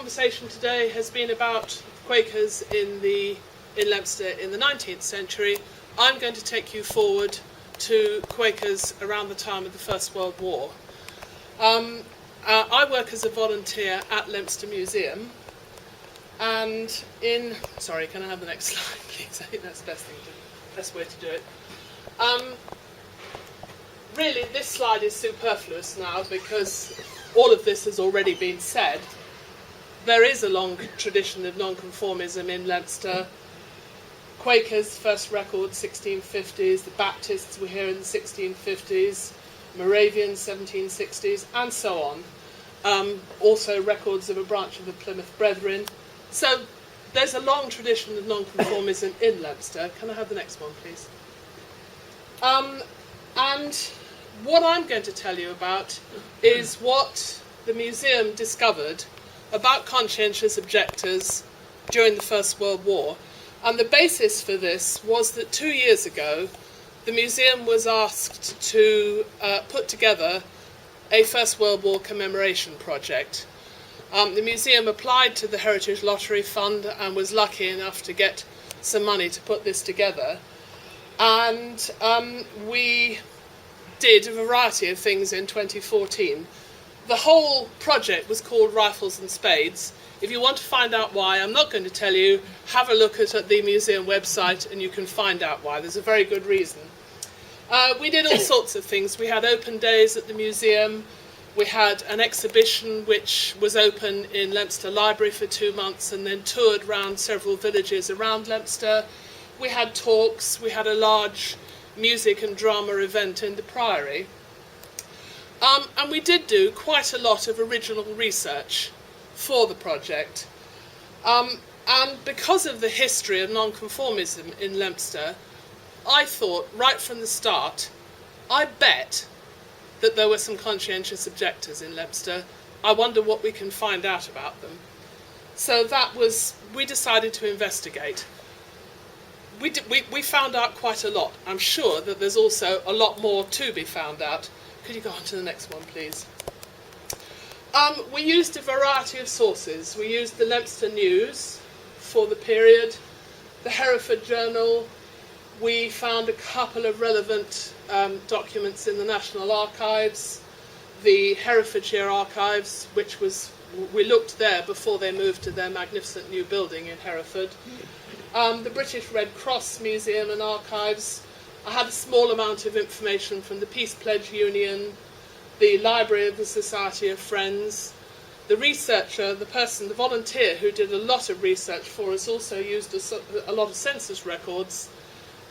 conversation today has been about Quakers in Leominster in the 19th century. I'm going to take you forward to Quakers around the time of the First World War. I work as a volunteer at Leominster Museum, and sorry, can I have the next slide, please? I think that's the best way to do it. Really, this slide is superfluous now because all of this has already been said. There is a long tradition of nonconformism in Leominster. Quakers, first record, 1650s. The Baptists were here in the 1650s. Moravians, 1760s, and so on. Also records of a branch of the Plymouth Brethren. So there's a long tradition of nonconformism in Leominster. Can I have the next one, please? And what I'm going to tell you about is what the museum discovered about conscientious objectors during the First World War. And the basis for this was that 2 years ago, the museum was asked to put together a First World War commemoration project. The museum applied to the Heritage Lottery Fund and was lucky enough to get some money to put this together. And we did a variety of things in 2014. The whole project was called Rifles and Spades. If you want to find out why, I'm not going to tell you. Have a look at the museum website and you can find out why. There's a very good reason. We did all sorts of things. We had open days at the museum. We had an exhibition which was open in Leominster Library for 2 months and then toured around several villages around Leominster. We had talks. We had a large music and drama event in the Priory. And we did do quite a lot of original research for the project. And because of the history of nonconformism in Leominster, I thought right from the start, I bet that there were some conscientious objectors in Leominster. I wonder what we can find out about them. So we decided to investigate. We found out quite a lot. I'm sure that there's also a lot more to be found out. Could you go on to the next one, please? We used a variety of sources. We used the Leominster News for the period, the Hereford Journal. We found a couple of relevant documents in the National Archives, the Herefordshire Archives, we looked there before they moved to their magnificent new building in Hereford. The British Red Cross Museum and Archives. I had a small amount of information from the Peace Pledge Union, the Library of the Society of Friends. The researcher, the volunteer who did a lot of research for us, also used a lot of census records,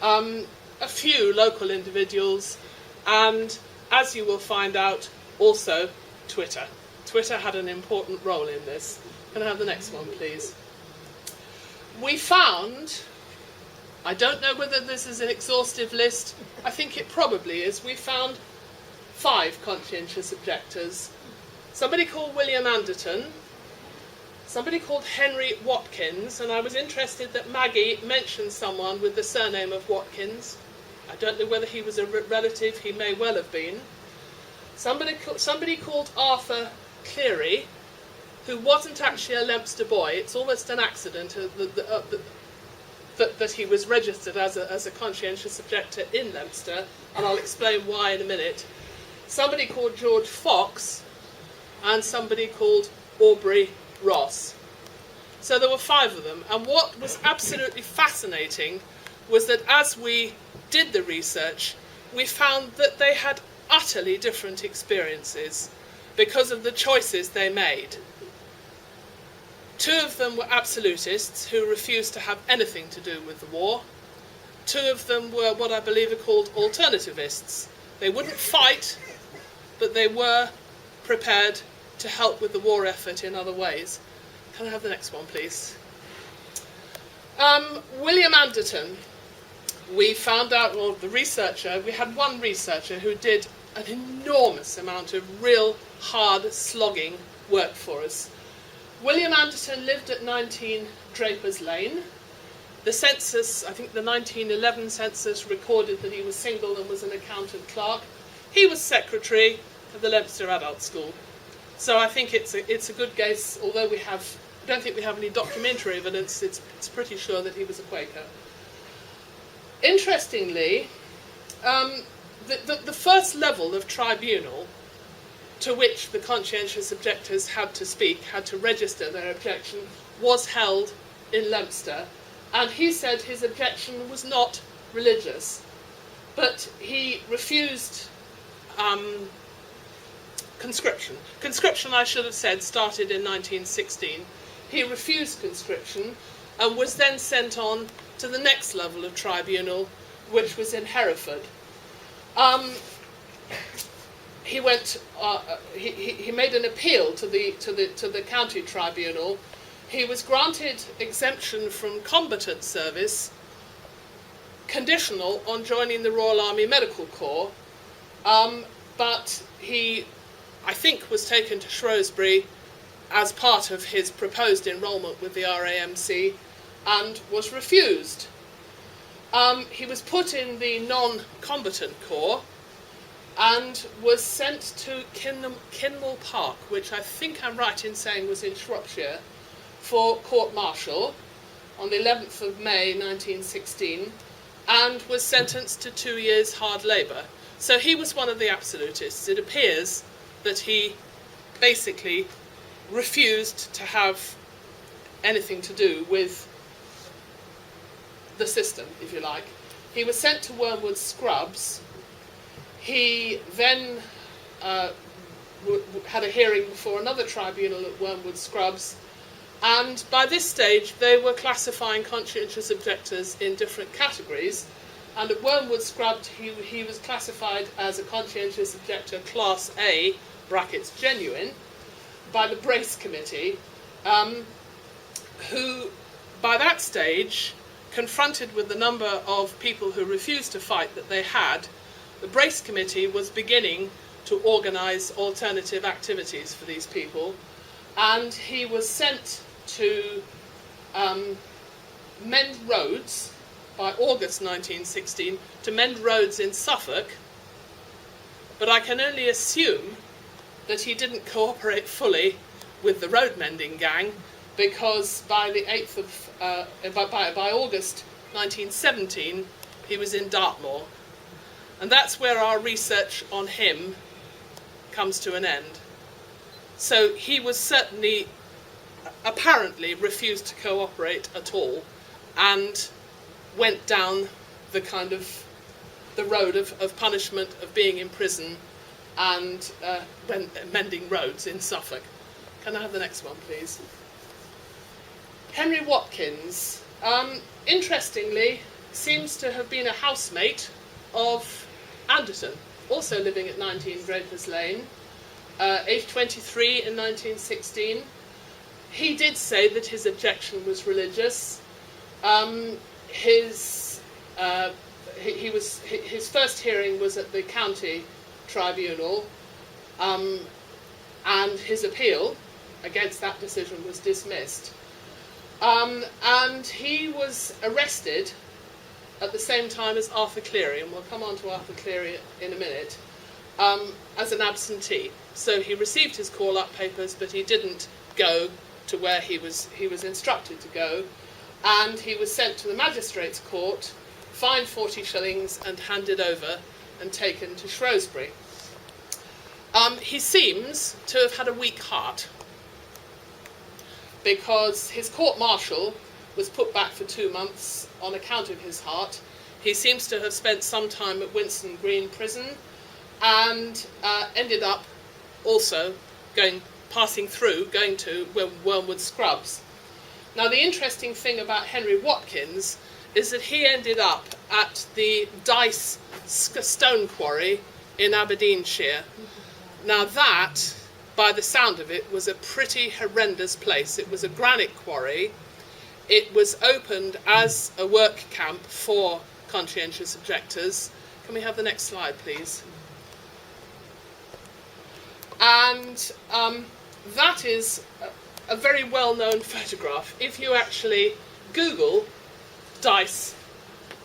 a few local individuals, and, as you will find out, also Twitter. Twitter had an important role in this. Can I have the next one, please? We found, I don't know whether this is an exhaustive list, I think it probably is, we found 5 conscientious objectors. Somebody called William Anderton, somebody called Henry Watkins, and I was interested that Maggie mentioned someone with the surname of Watkins. I don't know whether he was a relative, he may well have been. Somebody called Arthur Cleary, who wasn't actually a Leominster boy. It's almost an accident that he was registered as a conscientious objector in Leominster, and I'll explain why in a minute. Somebody called George Fox, and somebody called Aubrey Ross. So there were 5 of them, and what was absolutely fascinating was that as we did the research, we found that they had utterly different experiences because of the choices they made. 2 of them were absolutists who refused to have anything to do with the war. 2 of them were what I believe are called alternativists. They wouldn't fight, but they were prepared to help with the war effort in other ways. Can I have the next one, please? William Anderton. We found out, well, the researcher, we had one researcher who did an enormous amount of real hard slogging work for us. William Anderton lived at 19 Draper's Lane. The census, I think the 1911 census, recorded that he was single and was an accountant clerk. He was secretary of the Leominster Adult School. So I think it's a good guess, although we have don't think we have any documentary evidence. It's pretty sure that he was a Quaker. Interestingly, the first level of tribunal to which the conscientious objectors had to speak, had to register their objection, was held in Leominster, and he said his objection was not religious, but he refused conscription. Conscription, I should have said, started in 1916. He refused conscription and was then sent on to the next level of tribunal, which was in Hereford. He went. He made an appeal to the county tribunal. He was granted exemption from combatant service, conditional on joining the Royal Army Medical Corps, but he, I think, was taken to Shrewsbury as part of his proposed enrolment with the RAMC and was refused. He was put in the non-combatant corps and was sent to Kinmel Park, which I think I'm right in saying was in Shropshire, for court-martial on the 11th of May 1916, and was sentenced to 2 years hard labour. So he was one of the absolutists. It appears that he basically refused to have anything to do with the system, if you like. He was sent to Wormwood Scrubs. He then had a hearing before another tribunal at Wormwood Scrubs, and by this stage they were classifying conscientious objectors in different categories, and at Wormwood Scrubs he was classified as a conscientious objector class A, brackets genuine, by the Brace Committee, who by that stage, confronted with the number of people who refused to fight that they had, the Brace Committee was beginning to organise alternative activities for these people, and he was sent to mend roads by August 1916, to mend roads in Suffolk, but I can only assume that he didn't cooperate fully with the road mending gang, because by the 8th of by August 1917 he was in Dartmoor, and that's where our research on him comes to an end. So he was certainly, apparently, refused to cooperate at all, and went down the kind of the road of punishment, of being in prison and mending roads in Suffolk. Can I have the next one, please? Henry Watkins, interestingly, seems to have been a housemate of Anderton, also living at 19 Drapers Lane, aged 23 in 1916. He did say that his objection was religious. His first hearing was at the county tribunal, and his appeal against that decision was dismissed. And he was arrested at the same time as Arthur Cleary, and we'll come on to Arthur Cleary in a minute, as an absentee. So he received his call-up papers, but he didn't go to where he was instructed to go, and he was sent to the magistrates' court, fined 40 shillings and handed over and taken to Shrewsbury. He seems to have had a weak heart, because his court-martial was put back for 2 months on account of his heart. He seems to have spent some time at Winson Green Prison, and ended up also passing through, going to Wormwood Scrubs. Now, the interesting thing about Henry Watkins is that he ended up at the Dice Stone Quarry in Aberdeenshire. Now that, by the sound of it, was a pretty horrendous place. It was a granite quarry. It was opened as a work camp for conscientious objectors. Can we have the next slide, please? And that is a very well-known photograph. If you actually Google Dice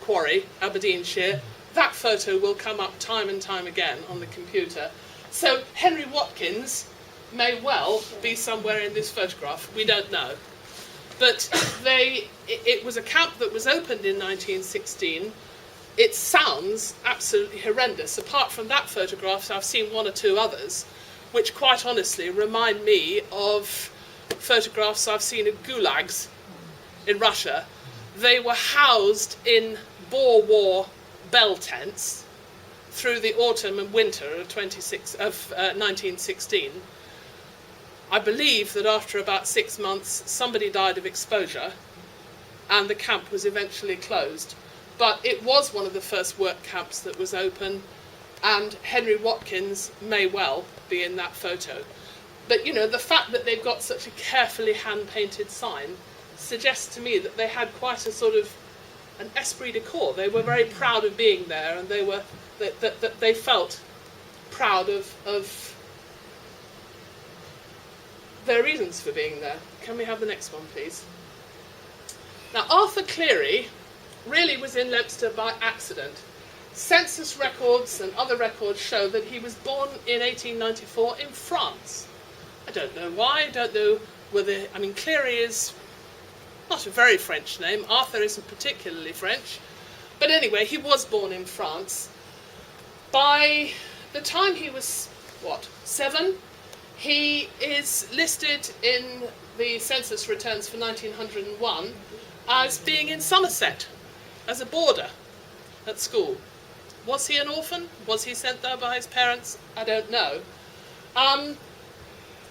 Quarry, Aberdeenshire, that photo will come up time and time again on the computer. So Henry Watkins may well be somewhere in this photograph. We don't know. But it was a camp that was opened in 1916. It sounds absolutely horrendous. Apart from that photograph, I've seen one or two others, which quite honestly remind me of photographs I've seen of gulags in Russia. They were housed in Boer War bell tents through the autumn and winter of 1916. I believe that after about 6 months somebody died of exposure and the camp was eventually closed. But it was one of the first work camps that was open, and Henry Watkins may well be in that photo. But you know, the fact that they've got such a carefully hand-painted sign suggests to me that they had quite a sort of an esprit de corps. They were very proud of being there, and that they felt proud of their reasons for being there. Can we have the next one, please? Now, Arthur Cleary really was in Leominster by accident. Census records and other records show that he was born in 1894 in France. I don't know why, I don't know whether, I mean, Cleary is not a very French name, Arthur isn't particularly French, but anyway, he was born in France. By the time he was, 7, he is listed in the census returns for 1901 as being in Somerset, as a boarder at school. Was he an orphan? Was he sent there by his parents? I don't know.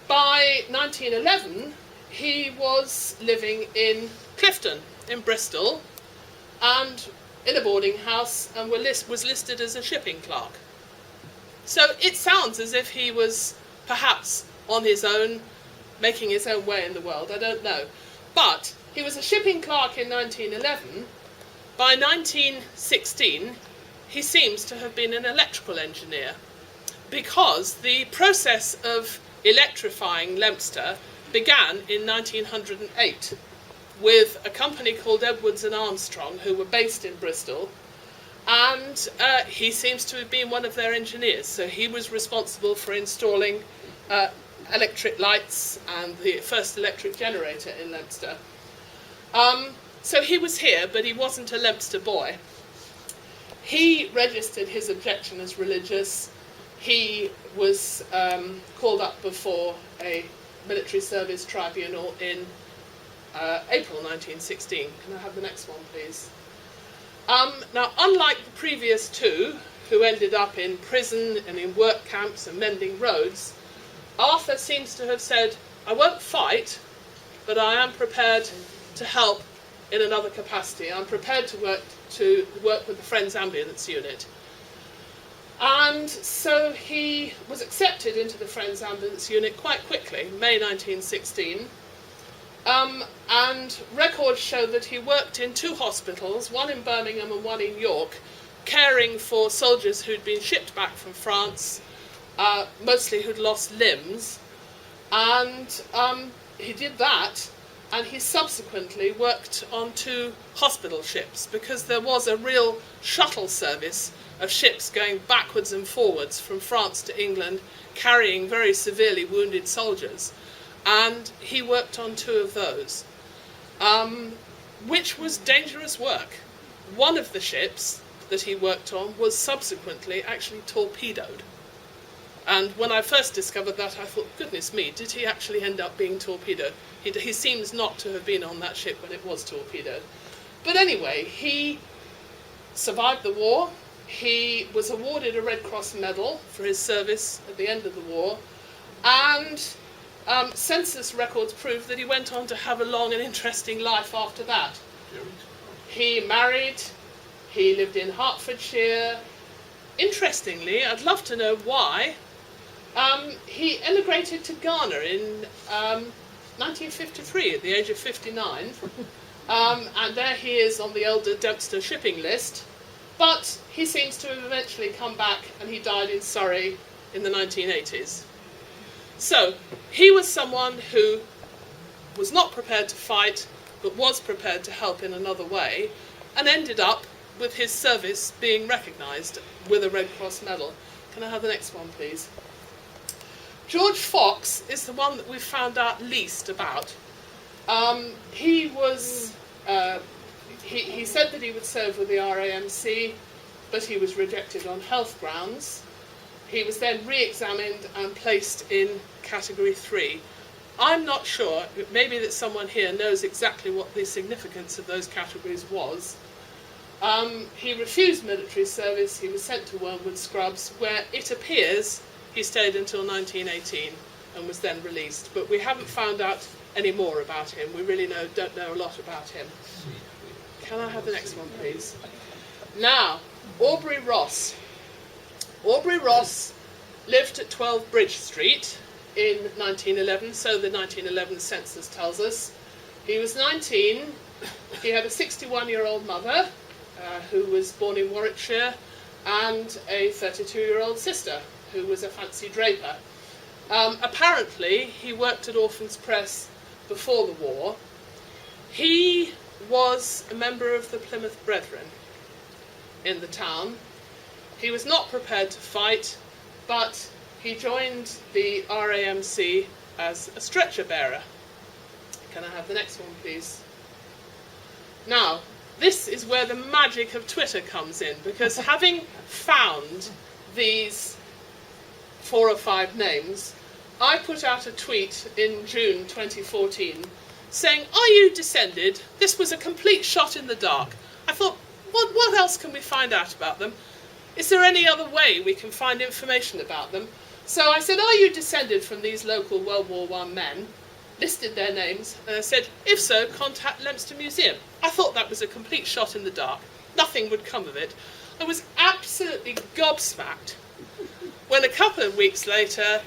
By 1911, he was living in Clifton, in Bristol, and in a boarding house, and was listed as a shipping clerk. So it sounds as if he was perhaps on his own, making his own way in the world, I don't know. But he was a shipping clerk in 1911. By 1916, he seems to have been an electrical engineer, because the process of electrifying Leominster began in 1908 with a company called Edwards and Armstrong, who were based in Bristol, and he seems to have been one of their engineers. So he was responsible for installing electric lights and the first electric generator in Leominster. So he was here, but he wasn't a Leominster boy. He registered his objection as religious. He was called up before a military service tribunal in April 1916. Can I have the next one, please? Now, unlike the previous two, who ended up in prison and in work camps and mending roads, Arthur seems to have said, I won't fight, but I am prepared to help in another capacity. I'm prepared to work with the Friends Ambulance Unit. And so he was accepted into the Friends Ambulance Unit quite quickly, May 1916. And records show that he worked in 2 hospitals, one in Birmingham and one in York, caring for soldiers who'd been shipped back from France, mostly who'd lost limbs. And he did that, and he subsequently worked on 2 hospital ships, because there was a real shuttle service of ships going backwards and forwards from France to England, carrying very severely wounded soldiers. And he worked on 2 of those, which was dangerous work. One of the ships that he worked on was subsequently actually torpedoed. And when I first discovered that, I thought, goodness me, did he actually end up being torpedoed? He seems not to have been on that ship when it was torpedoed. But anyway, he survived the war. He was awarded a Red Cross medal for his service at the end of the war. And census records prove that he went on to have a long and interesting life after that. He married, he lived in Hertfordshire. Interestingly, I'd love to know why, he emigrated to Ghana in 1953 at the age of 59. And there he is on the elder Dempster shipping list. But he seems to have eventually come back, and he died in Surrey in the 1980s. So, he was someone who was not prepared to fight, but was prepared to help in another way, and ended up with his service being recognised with a Red Cross medal. Can I have the next one, please? George Fox is the one that we've found out least about. He was, he said that he would serve with the RAMC, but he was rejected on health grounds. He was then re-examined and placed in Category 3. I'm not sure, maybe that someone here knows exactly what the significance of those categories was. He refused military service. He was sent to Wormwood Scrubs, where it appears he stayed until 1918 and was then released. But we haven't found out any more about him. We really don't know a lot about him. Can I have the next one, please? Now, Aubrey Ross. Aubrey Ross lived at 12 Bridge Street in 1911, so the 1911 census tells us. He was 19. He had a 61-year-old mother who was born in Warwickshire, and a 32-year-old sister who was a fancy draper. Apparently, he worked at Orphans Press before the war. He was a member of the Plymouth Brethren in the town. He was not prepared to fight, but he joined the RAMC as a stretcher bearer. Can I have the next one, please? Now, this is where the magic of Twitter comes in, because having found these 4 or 5 names, I put out a tweet in June 2014 saying, "Are you descended?" This was a complete shot in the dark. I thought, what else can we find out about them? Is there any other way we can find information about them? So I said, "Are you descended from these local World War I men?" Listed their names, and I said, "If so, contact Leominster Museum." I thought that was a complete shot in the dark. Nothing would come of it. I was absolutely gobsmacked when a couple of weeks later,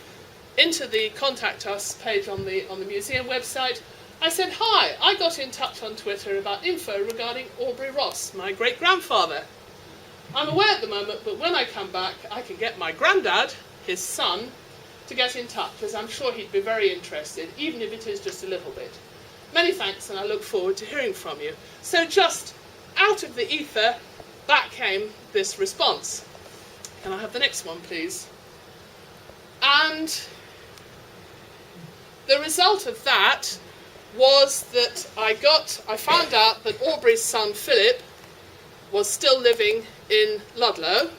into the Contact Us page on the museum website, I said, "Hi, I got in touch on Twitter about info regarding Aubrey Ross, my great-grandfather. I'm away at the moment, but when I come back, I can get my granddad, his son, to get in touch, as I'm sure he'd be very interested, even if it is just a little bit. Many thanks, and I look forward to hearing from you." So just out of the ether, back came this response. Can I have the next one, please? And the result of that was that I found out that Aubrey's son Philip was still living in Ludlow,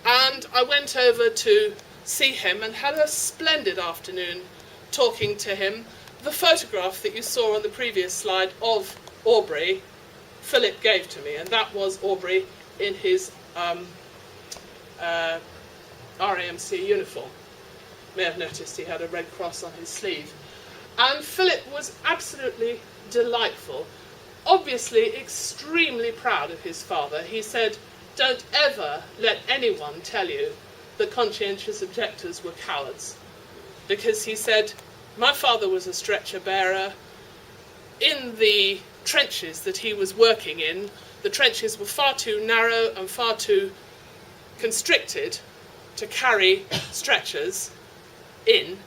and I went over to see him and had a splendid afternoon talking to him. The photograph that you saw on the previous slide of Aubrey, Philip gave to me, and that was Aubrey in his RAMC uniform. You may have noticed he had a red cross on his sleeve. And Philip was absolutely delightful, obviously extremely proud of his father. He said, "Don't ever let anyone tell you the conscientious objectors were cowards," because he said, "My father was a stretcher bearer. In the trenches that he was working in, the trenches were far too narrow and far too constricted to carry stretchers in,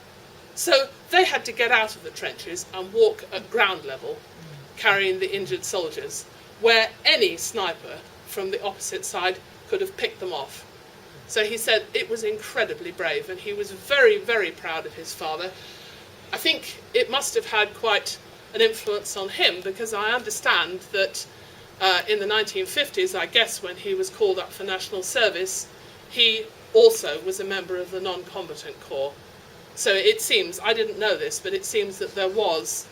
so they had to get out of the trenches and walk at ground level, carrying the injured soldiers, where any sniper from the opposite side could have picked them off." So he said it was incredibly brave, and he was very, very proud of his father. I think it must have had quite an influence on him, because I understand that in the 1950s, I guess when he was called up for national service, he also was a member of the non-combatant corps. So it seems, I didn't know this, but it seems that there was,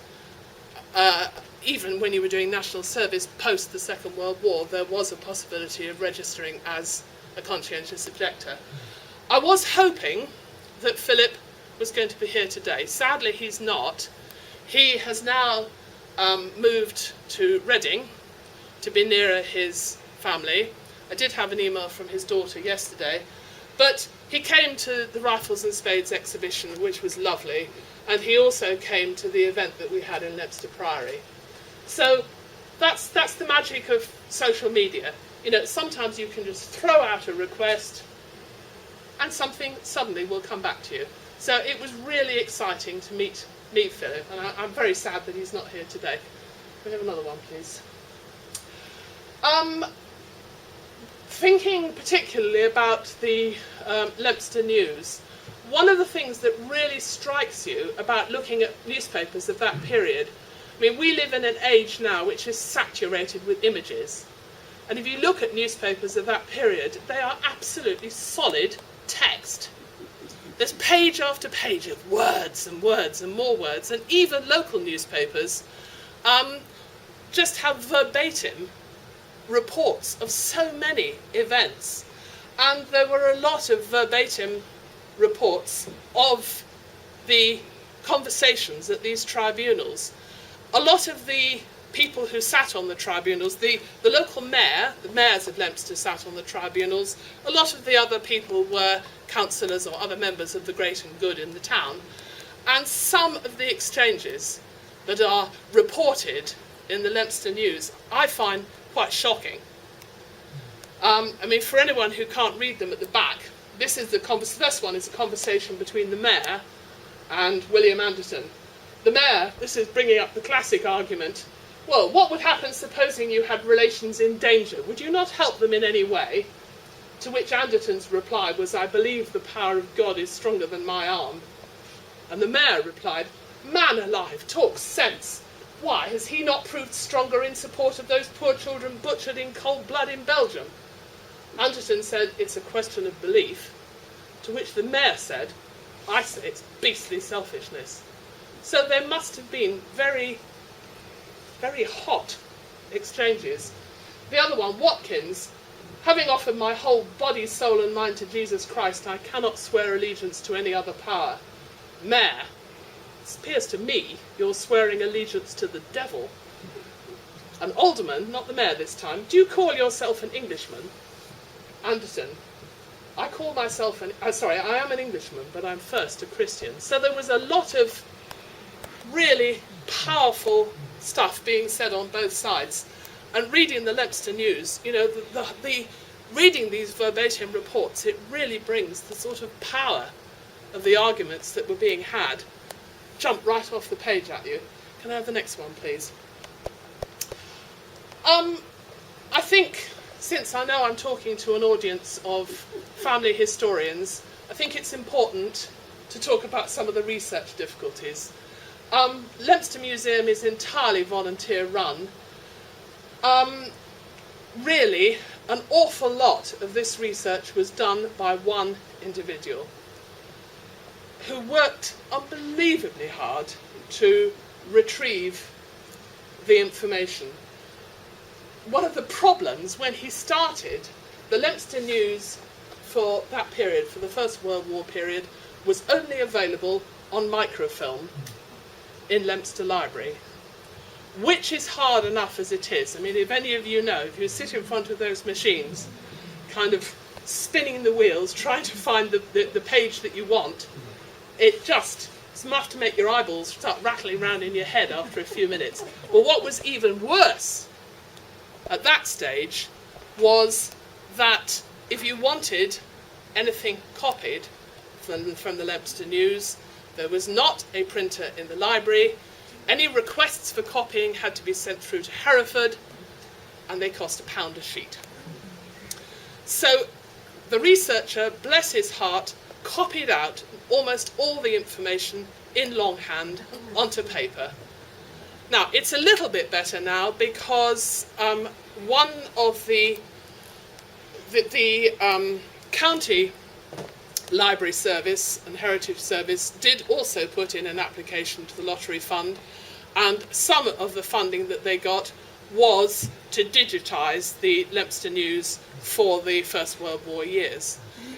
even when you were doing national service post the Second World War, there was a possibility of registering as a conscientious objector. I was hoping that Philip was going to be here today. Sadly, he's not. He has now moved to Reading to be nearer his family. I did have an email from his daughter yesterday, but he came to the Rifles and Spades exhibition, which was lovely, and he also came to the event that we had in Leominster Priory. So that's the magic of social media. You know, sometimes you can just throw out a request and something suddenly will come back to you. So it was really exciting to meet Philip, and I'm very sad that he's not here today. Can we have another one, please? Thinking particularly about the Leominster News, one of the things that really strikes you about looking at newspapers of that period I mean, we live in an age now which is saturated with images. And if you look at newspapers of that period, they are absolutely solid text. There's page after page of words and words and more words, and even local newspapers just have verbatim reports of so many events. And there were a lot of verbatim reports of the conversations at these tribunals. A lot of the people who sat on the tribunals, the local mayor, the mayors of Leominster sat on the tribunals. A lot of the other people were councillors or other members of the great and good in the town. And some of the exchanges that are reported in the Leominster News, I find quite shocking. I mean, for anyone who can't read them at the back, this is the first one is a conversation between the mayor and William Anderton. The mayor, this is bringing up the classic argument, well, what would happen supposing you had relations in danger? Would you not help them in any way? To which Anderton's reply was, I believe the power of God is stronger than my arm. And the mayor replied, man alive, talk sense. Why, has he not proved stronger in support of those poor children butchered in cold blood in Belgium? Anderton said, it's a question of belief. To which the mayor said, I say it's beastly selfishness. So there must have been very, very hot exchanges. The other one, Watkins, having offered my whole body, soul and mind to Jesus Christ, I cannot swear allegiance to any other power. Mayor, it appears to me you're swearing allegiance to the devil. An alderman, not the mayor this time, do you call yourself an Englishman? Anderton, I call myself I am an Englishman, but I'm first a Christian. So there was a lot of really powerful stuff being said on both sides. And reading the Leominster News, you know, reading these verbatim reports, it really brings the sort of power of the arguments that were being had jump right off the page at you. Can I have the next one, please? I think, since I know I'm talking to an audience of family historians, I think it's important to talk about some of the research difficulties. Leominster Museum is entirely volunteer run. Really, an awful lot of this research was done by one individual who worked unbelievably hard to retrieve the information. One of the problems when he started, the Leominster News for that period, for the First World War period, was only available on microfilm in Leominster Library, which is hard enough as it is. I mean, if any of you know, if you sit in front of those machines, kind of spinning the wheels, trying to find the page that you want, it's enough to make your eyeballs start rattling around in your head after a few minutes. But what was even worse at that stage was that if you wanted anything copied from the Leominster News, there was not a printer in the library. Any requests for copying had to be sent through to Hereford, and they cost £1 a sheet. So the researcher, bless his heart, copied out almost all the information in longhand onto paper. Now, it's a little bit better now because one of the county library service and heritage service did also put in an application to the lottery fund, and some of the funding that they got was to digitise the Leominster News for the First World War years.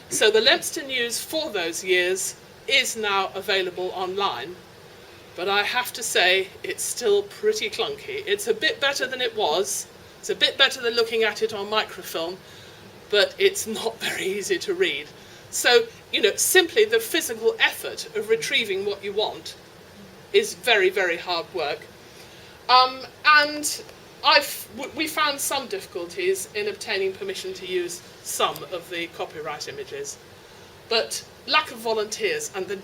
So the Leominster News for those years is now available online, but I have to say it's still pretty clunky. It's a bit better than it was, it's a bit better than looking at it on microfilm, but it's not very easy to read. So, you know, simply the physical effort of retrieving what you want is very, very hard work. And we found some difficulties in obtaining permission to use some of the copyright images. But lack of volunteers and the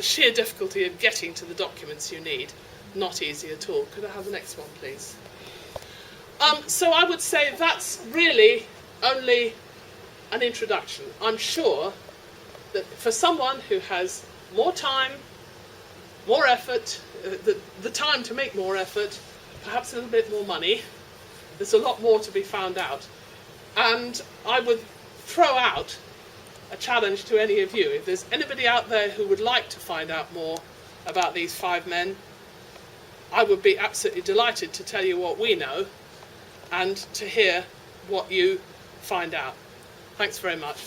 sheer difficulty of getting to the documents you need, not easy at all. Could I have the next one, please? So I would say that's really only an introduction. I'm sure that for someone who has more time more effort, the time to make more effort, perhaps a little bit more money. There's a lot more to be found out. And I would throw out a challenge to any of you. If there's anybody out there who would like to find out more about these 5 men, I would be absolutely delighted to tell you what we know and to hear what you find out. Thanks very much.